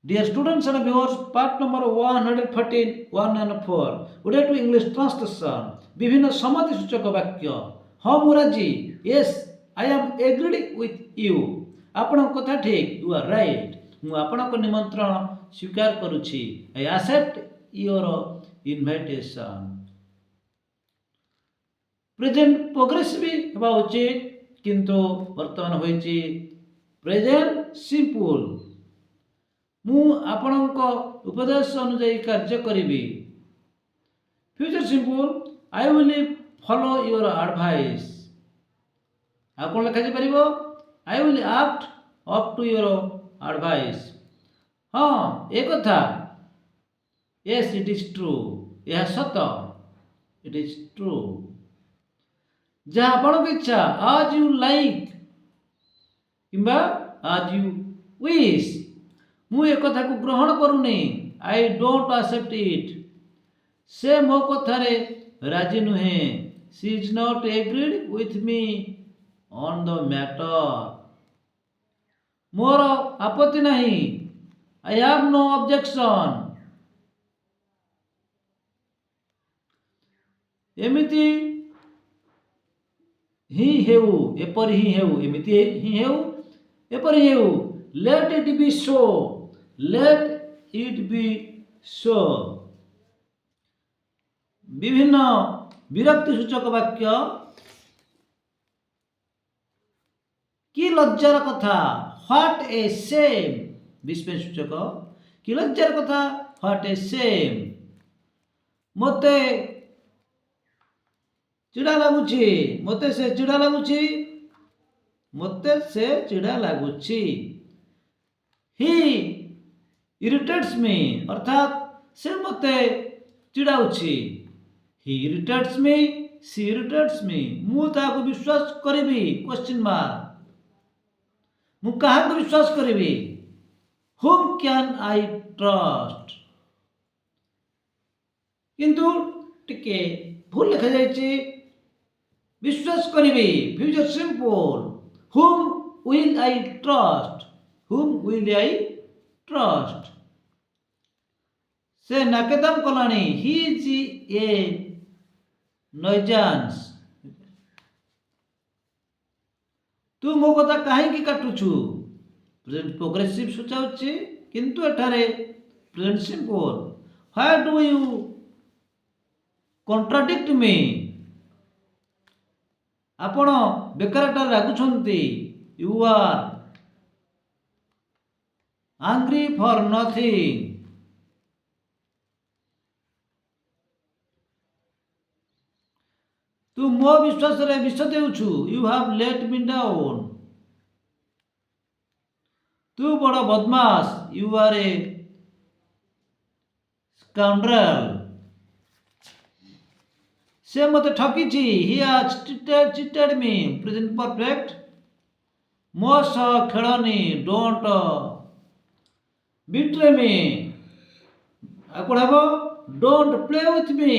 Dear students and viewers, part number 114, 1 and 4. Today to English translation. ବିଭିନ୍ନ ସମାଧି ସୂଚକ ବାକ୍ୟ। ହଁ ମୁଁ ରାଜି। Yes, I am agreed with you. ଆପଣଙ୍କ କଥା ଠିକ୍। You are right. ମୁଁ ଆପଣଙ୍କ ନିମନ୍ତ୍ରଣ ସ୍ୱୀକାର କରୁଛି। I accept your invitation. Present progressive ହେବା ଉଚିତ, କିନ୍ତୁ ବର୍ତ୍ତମାନ ହୋଇଛି ପ୍ରେଜେଣ୍ଟ ସିମ୍ପଲ୍। ମୁଁ ଆପଣଙ୍କ ଉପଦେଶ ଅନୁଯାୟୀ କାର୍ଯ୍ୟ କରିବି। Future simple, I will follow your advice. ଆଉ କ'ଣ ଲେଖାଯାଇପାରିବ? I will act up to your advice. ହଁ ଏ କଥା। Yes it is true. ଏହା ସତ। It is true. ଯାହା ଆପଣଙ୍କ ଇଚ୍ଛା, ଆଜ୍ ୟୁ ଲାଇକ୍ କିମ୍ବା ଆଜ୍ ୟୁ ୱିଶ୍। ମୁଁ ଏ କଥାକୁ ଗ୍ରହଣ କରୁନି। I don't accept it. ସେ ମୋ କଥାରେ ରାଜି ନୁହେଁ। She is not agreed with me on the matter. ମୋର ଆପତ୍ତି ନାହିଁ। I have no objection. ଏମିତି ହିଁ ହେଉ, ଏପରି ହିଁ ହେଉ, ଏମିତି ହିଁ ହେଉ, ଏପରି ହିଁ ହେଉ। ଲେଟ୍ ଇଟ୍ ବି ସୋ। ଲେଟ୍ ଇଟ୍ ବି ସୋ। ବିଭିନ୍ନ ବିରକ୍ତି ସୂଚକ ବାକ୍ୟ। କି ଲଜ୍ଜାର କଥା। What A same. ବିସ୍ମୟ ସୂଚକ। କି ଲଜ୍ଜାର କଥା। What A same. ମୋତେ ଚିଡ଼ା ଲାଗୁଛି। ମୋତେ ସେ ଚିଡ଼ା ଲାଗୁଛି। ମୋତେ ସେ ଚିଡ଼ା ଲାଗୁଛି। ହି ଇରିଟେଟ୍ସ ମି, ଅର୍ଥାତ୍ ସେ ମୋତେ ଚିଡ଼ାଉଛି। ହି ଇରିଟେଟ୍ସ ମି, ସି ଇରିଟେଟ୍ସ ମି। ମୁଁ ତାହାକୁ ବିଶ୍ୱାସ କରିବି। Question mark. ମୁଁ କାହାକୁ ବିଶ୍ୱାସ କରିବି? Whom can I trust. କିନ୍ତୁ ଟିକେ ଭୁଲ ଲେଖାଯାଇଛି। ବିଶ୍ୱାସ କରିବି। Future simple. Whom will I trust. Whom will I trust. ସେ ନାକେଦମ କଲାଣି। He is a nuisance. ତୁ ମୋ କଥା କାହିଁକି କାଟୁଛୁ? ପ୍ରେଜେଣ୍ଟ ପ୍ରୋଗ୍ରେସିଭ୍ ସୂଚାଉଛି, କିନ୍ତୁ ଏଠାରେ present simple. Why do you contradict me. ଆପଣ ବେକାରଟାରେ ରାଗୁଛନ୍ତି। You are angry for nothing. ତୁ ମୋ ବିଶ୍ୱାସରେ ବିଷ ଦେଉଛୁ। You have let me down. ତୁ ବଡ଼ ବଦମାସ। You are a scoundrel. ସେ ମୋତେ ଠକିଛି। He has cheated me. Present perfect. ମୋ ସହ ଖେଳନି। ଡୋଣ୍ଟ ବିଟ୍ରେ ମି। ଆଉ କ'ଣ ହେବ? ଡୋଣ୍ଟ ପ୍ଲେ ୱିଥ୍ ମି।